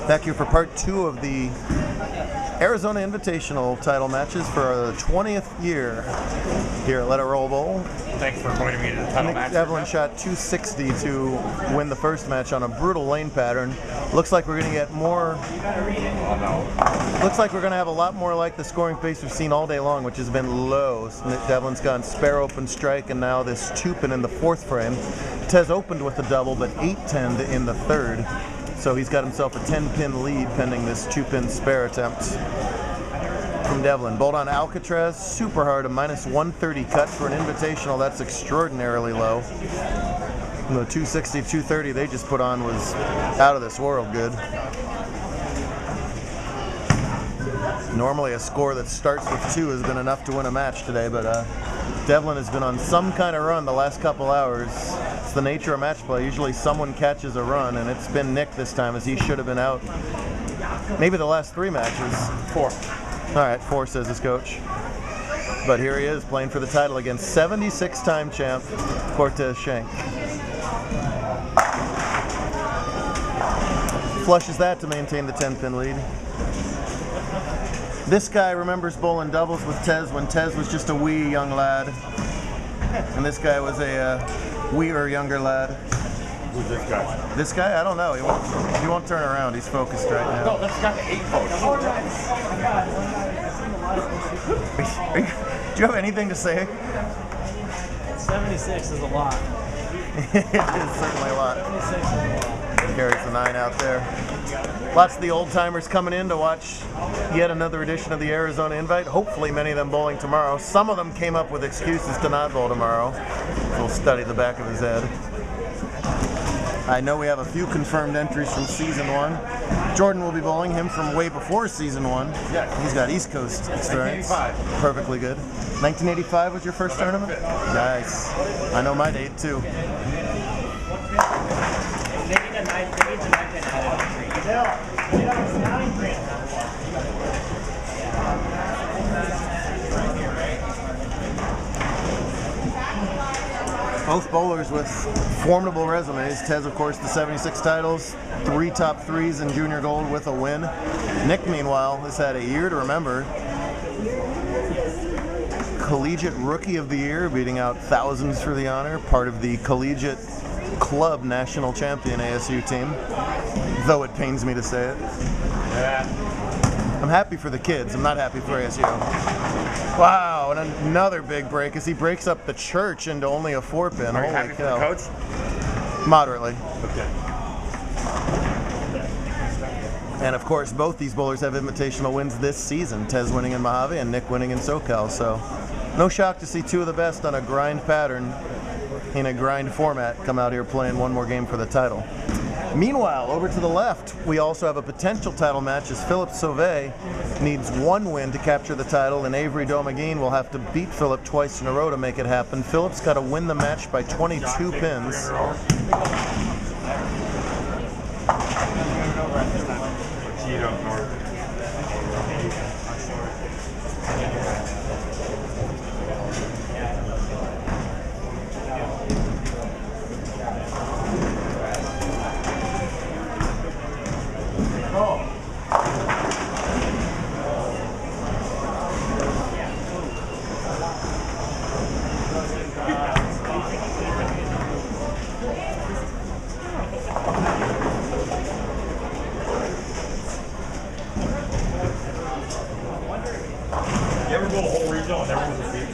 Back here for part 2 of the Arizona Invitational title matches for the 20th year here at Let It Roll Bowl. Thanks for pointing me to the title match. Devlin shot 260 to win the first match on a brutal lane pattern. Looks like we're going to get more. Looks like we're going to have a lot more like the scoring pace we've seen all day long, which has been low. Devlin's gone spare open strike, and now this 2-pin in the 4th frame. Tez opened with a double, but 8-10'd in the 3rd. So he's got himself a 10-pin lead pending this 2-pin spare attempt from Devlin. Bolt on Alcatraz, super hard, a -130 cut for an invitational. That's extraordinarily low. And the 260, 230 they just put on was out of this world good. Normally a score that starts with 2 has been enough to win a match today, but Devlin has been on some kind of run the last couple hours. It's the nature of match play. Usually someone catches a run, and it's been Nick this time, as he should have been out. Maybe the last 3 matches. 4. All right, 4 says his coach. But here he is playing for the title against 76-time champ Cortez Schenk. Flushes that to maintain the 10-pin lead. This guy remembers bowling doubles with Tez when Tez was just a wee young lad. And this guy was a weer younger lad. Who's this guy? This guy? I don't know. He won't turn around. He's focused right now. No, that's got the 8 coach. Do you have anything to say? 76 is a lot. It is certainly a lot. 76 is a lot. Carries the 9 out there. Lots of the old timers coming in to watch yet another edition of the Arizona Invite. Hopefully many of them bowling tomorrow. Some of them came up with excuses to not bowl tomorrow. We'll study the back of his head. I know we have a few confirmed entries from season 1. Jordan will be bowling, him from way before season 1. Yes. He's got East Coast experience. 1985. Perfectly good. 1985 was your first tournament? Nice. I know my date too. Both bowlers with formidable resumes. Tez, of course, the 76 titles, 3 top 3s in junior gold with a win. Nick, meanwhile, has had a year to remember. Collegiate Rookie of the Year, beating out thousands for the honor, part of the Collegiate Club National Champion ASU team, though it pains me to say it. Yeah. I'm happy for the kids. I'm not happy for ASU. Wow, and another big break as he breaks up the church into only a 4-pin. Are you happy for the coach? Moderately. Okay. And of course, both these bowlers have invitational wins this season. Tez winning in Mojave and Nick winning in SoCal. So no shock to see 2 of the best on a grind pattern in a grind format come out here playing one more game for the title. Meanwhile, over to the left, we also have a potential title match as Philip Sauvé needs 1 win to capture the title, and Avery Domagin will have to beat Philip twice in a row to make it happen. Philip's got to win the match by 22 pins. You ever go a whole regional and everyone's a beat?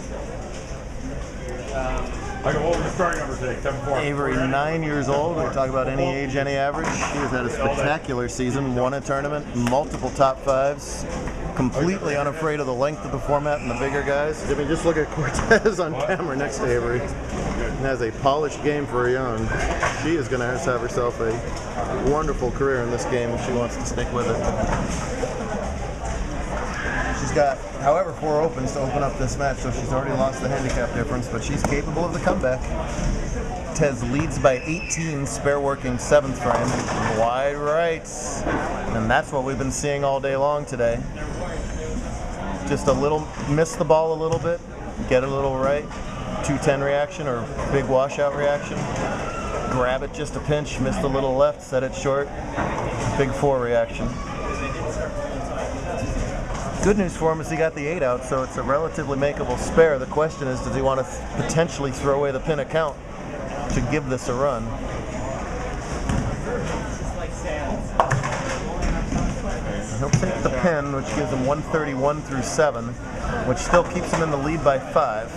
I go, what was the starting number today? 7-4. Avery, 9 years old. We talk about any age, any average. He has had a spectacular season, won a tournament, multiple top 5s, completely unafraid of the length of the format and the bigger guys. I mean, just look at Cortez on camera next to Avery. He has a polished game for a young. She is going to have herself a wonderful career in this game if she wants to stick with it. She's got, however, 4 opens to open up this match, so she's already lost the handicap difference, but she's capable of the comeback. Tez leads by 18, spare working 7th frame, wide right. And that's what we've been seeing all day long today. Just a little, miss the ball a little bit, get a little right, 210 reaction or big washout reaction. Grab it just a pinch, missed a little left, set it short. Big 4 reaction. Good news for him is he got the 8 out, so it's a relatively makeable spare. The question is, does he want to potentially throw away the pin account to give this a run? He'll take the pin, which gives him 131 through 7, which still keeps him in the lead by 5.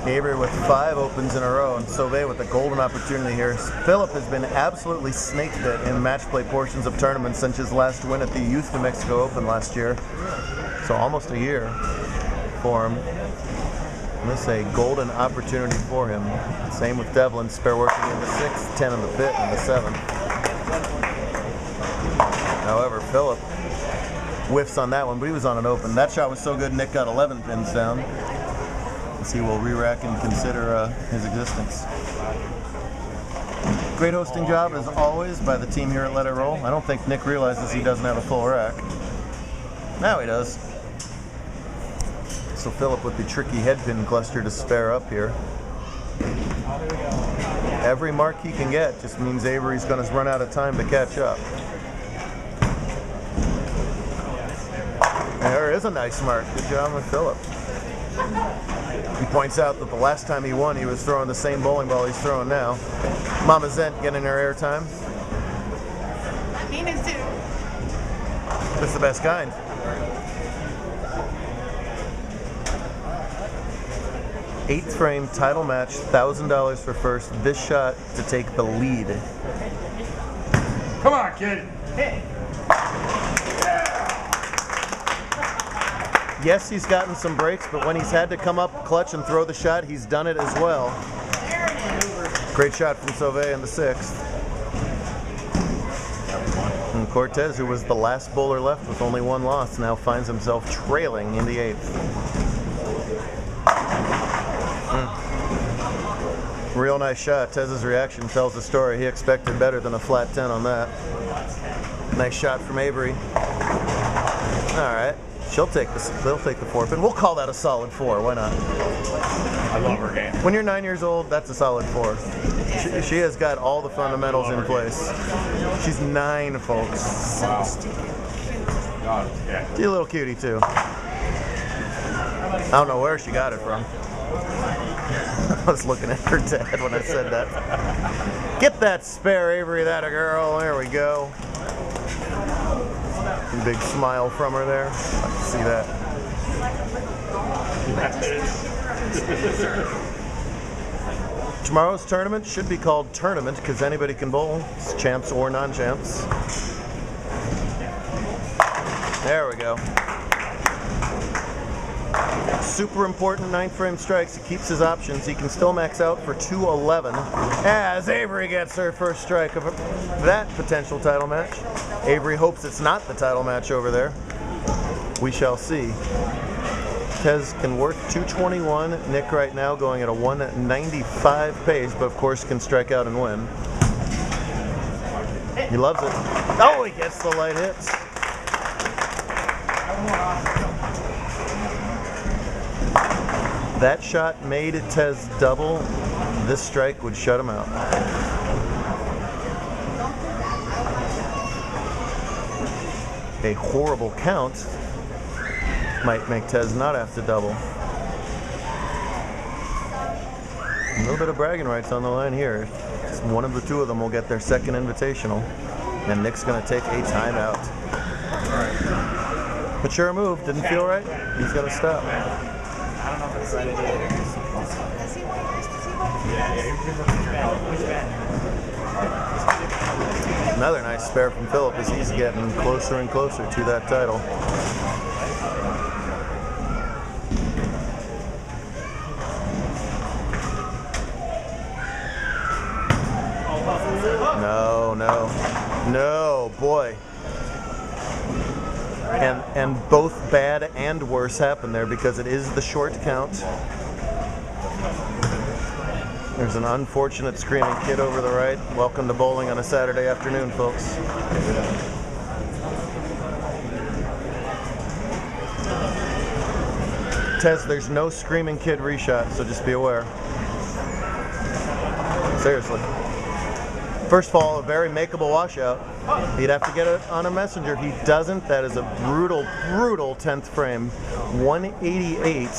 Avery with 5 opens in a row, and Sauvé with a golden opportunity here. Philip has been absolutely snake bit in match play portions of tournaments since his last win at the Youth New Mexico Open last year. So almost a year for him. And this is a golden opportunity for him. Same with Devlin, spare working in the 6th, 10 in the pit, and the 7th. However, Philip whiffs on that one, but he was on an open. That shot was so good, Nick got 11 pins down. He will re-rack and consider his existence. Great hosting job, as always, by the team here at Let It Roll. I don't think Nick realizes he doesn't have a full rack. Now he does. So Philip with the tricky head pin cluster to spare up here. Every mark he can get just means Avery's going to run out of time to catch up. There is a nice mark. Good job with Philip. He points out that the last time he won, he was throwing the same bowling ball he's throwing now. Mama Zent getting her airtime. Nina's too. That's the best kind. Eighth frame title match, $1,000 for first. This shot to take the lead. Come on, kid. Yes, he's gotten some breaks, but when he's had to come up clutch and throw the shot, he's done it as well. Great shot from Sauvé in the 6th. And Cortez, who was the last bowler left with only 1 loss, now finds himself trailing in the 8th. Real nice shot. Tez's reaction tells the story. He expected better than a flat 10 on that. Nice shot from Avery. All right. They'll take the 4 pin. We'll call that a solid 4. Why not? I love her game. When you're 9 years old, that's a solid 4. She has got all the fundamentals in place. She's 9, folks. Wow. God, yeah. She's a little cutie too. I don't know where she got it from. I was looking at her dad when I said that. Get that spare, Avery, that a girl. There we go. Big smile from her there. I can see that. Tomorrow's tournament should be called Tournament because anybody can bowl. It's champs or non-champs. There we go. Super important 9th frame strikes. He keeps his options. He can still max out for 211 as Avery gets her first strike of that potential title match. Avery hopes it's not the title match over there. We shall see. Tez can work 221. Nick right now going at a 195 pace, but of course can strike out and win. He loves it. Oh, he gets the light hits. That shot made Tez double. This strike would shut him out. A horrible count might make Tez not have to double. A little bit of bragging rights on the line here. Just one of the 2 of them will get their second invitational. And Nick's going to take a timeout. Mature move, didn't feel right. He's going to stop. Another nice spare from Philip as he's getting closer and closer to that title. No, boy. And both bad and worse happen there because it is the short count. There's an unfortunate screaming kid over the right. Welcome to bowling on a Saturday afternoon, folks. Tez, there's no screaming kid reshot, so just be aware. Seriously. First of all, a very makeable washout. He'd have to get it on a messenger. He doesn't. That is a brutal, brutal 10th frame. 188.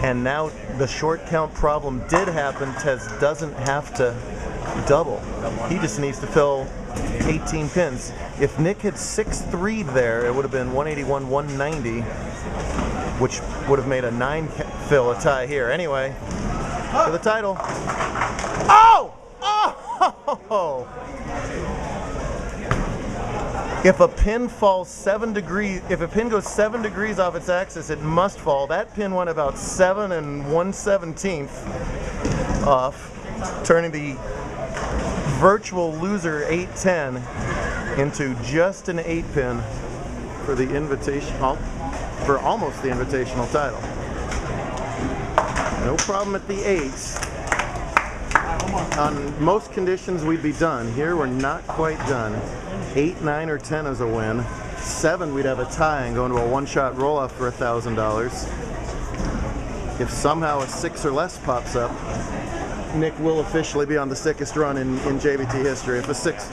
And now the short count problem did happen. Tez doesn't have to double. He just needs to fill 18 pins. If Nick had 6-3 there, it would have been 181, 190, which would have made a 9 fill a tie here. Anyway, for the title. Oh! Oh! If a pin falls 7 degrees, if a pin goes 7 degrees off its axis, it must fall. That pin went about 7 1/17 off, turning the virtual loser 810 into just an 8 pin for the invitational, for almost the invitational title. No problem at the 8s. On most conditions, we'd be done. Here, we're not quite done. 8, 9, or 10 is a win. 7, we'd have a tie and go into a one-shot roll-off for $1,000. If somehow a 6 or less pops up, Nick will officially be on the sickest run in JBT history. If a 6,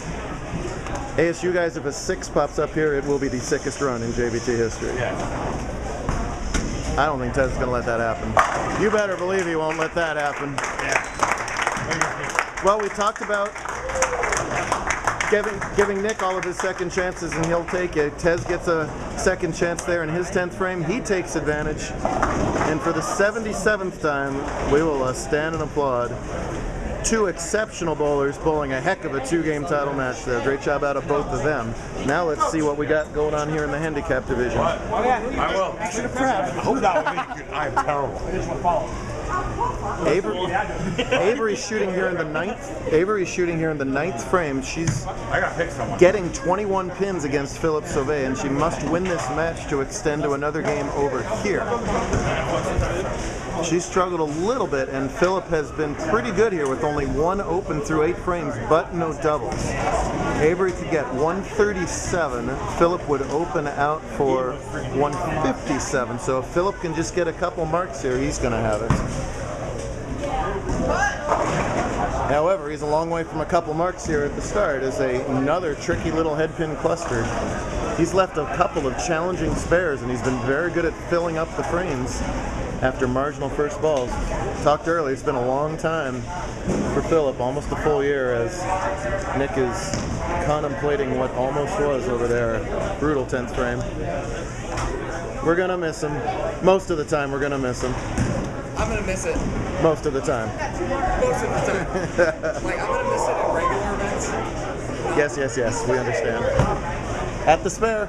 ASU guys, if a 6 pops up here, it will be the sickest run in JBT history. Yeah. I don't think Ted's gonna let that happen. You better believe he won't let that happen. Yeah. Well, we talked about giving Nick all of his second chances, and he'll take it. Tez gets a second chance there in his 10th frame. He takes advantage. And for the 77th time, we will stand and applaud. 2 exceptional bowlers bowling a heck of a 2-game title match there. Great job out of both of them. Now let's see what we got going on here in the handicap division. I will. I should have prepped. I hope that would make good. I'm terrible. Avery's shooting here in the 9th. Avery's shooting here in the 9th frame. She's getting 21 pins against Philip Sauvé, and she must win this match to extend to another game over here. She struggled a little bit, and Philip has been pretty good here with only 1 open through 8 frames, but no doubles. Avery could get 137. Philip would open out for 157. So if Philip can just get a couple marks here, he's going to have it. However, he's a long way from a couple marks here at the start as another tricky little headpin cluster. He's left a couple of challenging spares, and he's been very good at filling up the frames after marginal first balls. Talked earlier, it's been a long time for Philip, almost a full year, as Nick is contemplating what almost was over there. Brutal 10th frame. We're gonna miss him. Most of the time, we're gonna miss him. I'm gonna miss it. Most of the time. Most of the time. Like, I'm gonna miss it in regular events. Yes, we understand. At the spare.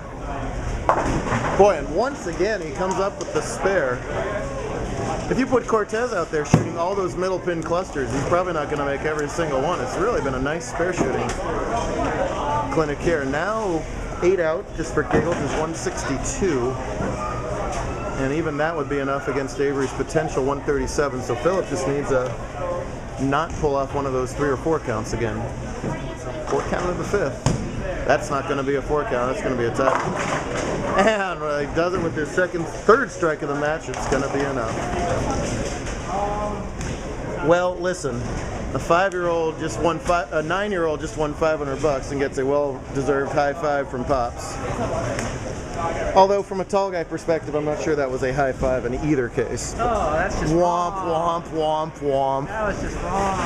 Boy, and once again, he comes up with the spare. If you put Cortez out there shooting all those middle pin clusters, he's probably not going to make every single one. It's really been a nice spare shooting clinic here. Now 8 out, just for giggles, is 162. And even that would be enough against Avery's potential 137. So Philip just needs to not pull off one of those 3 or 4 counts again. 4 count of the 5th. That's not going to be a 4 count. That's going to be a tie. And when he does it with his third strike of the match, it's going to be enough. Well, listen, a 5-year-old just won a 9-year-old just won $500 and gets a well-deserved high five from Pops. Although from a tall guy perspective, I'm not sure that was a high five in either case. Oh, that's just womp, wrong. womp, womp, womp. That was just wrong.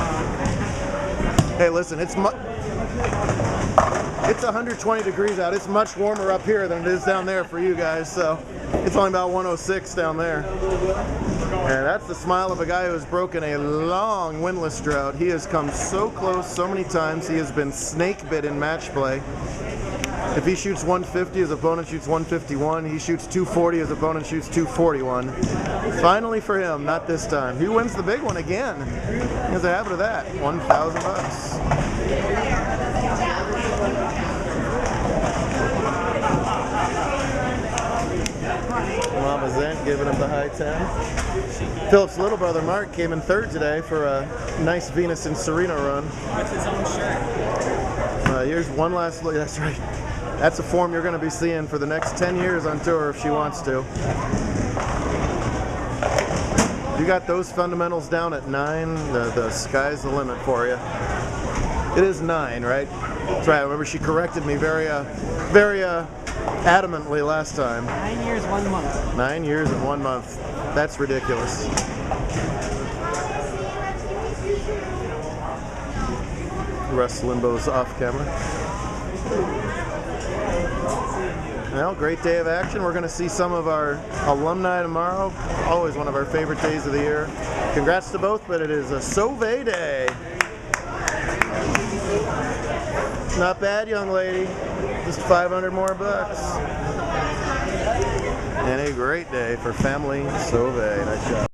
Hey, listen, it's 120 degrees out. It's much warmer up here than it is down there for you guys, so it's only about 106 down there. And that's the smile of a guy who has broken a long winless drought. He has come so close so many times. He has been snake bit in match play. If he shoots 150, his opponent shoots 151. He shoots 240, his opponent shoots 241. Finally for him, not this time. He wins the big one again. He has a habit of that. $1,000. Mama Zent giving him the high 10. Philip's little brother Mark came in 3rd today for a nice Venus and Serena run. With his own shirt. Here's one last look. That's right. That's a form you're going to be seeing for the next 10 years on tour if she wants to. You got those fundamentals down at 9, the sky's the limit for you. It is 9, right? That's right. I remember she corrected me very adamantly last time. 9 years, 1 month. 9 years and 1 month. That's ridiculous. Russ Limbo's off camera. Well, great day of action. We're going to see some of our alumni tomorrow. Always one of our favorite days of the year. Congrats to both, but it is a Sauvé day. Not bad, young lady. Just 500 more bucks. And a great day for family Sauvé. Nice job.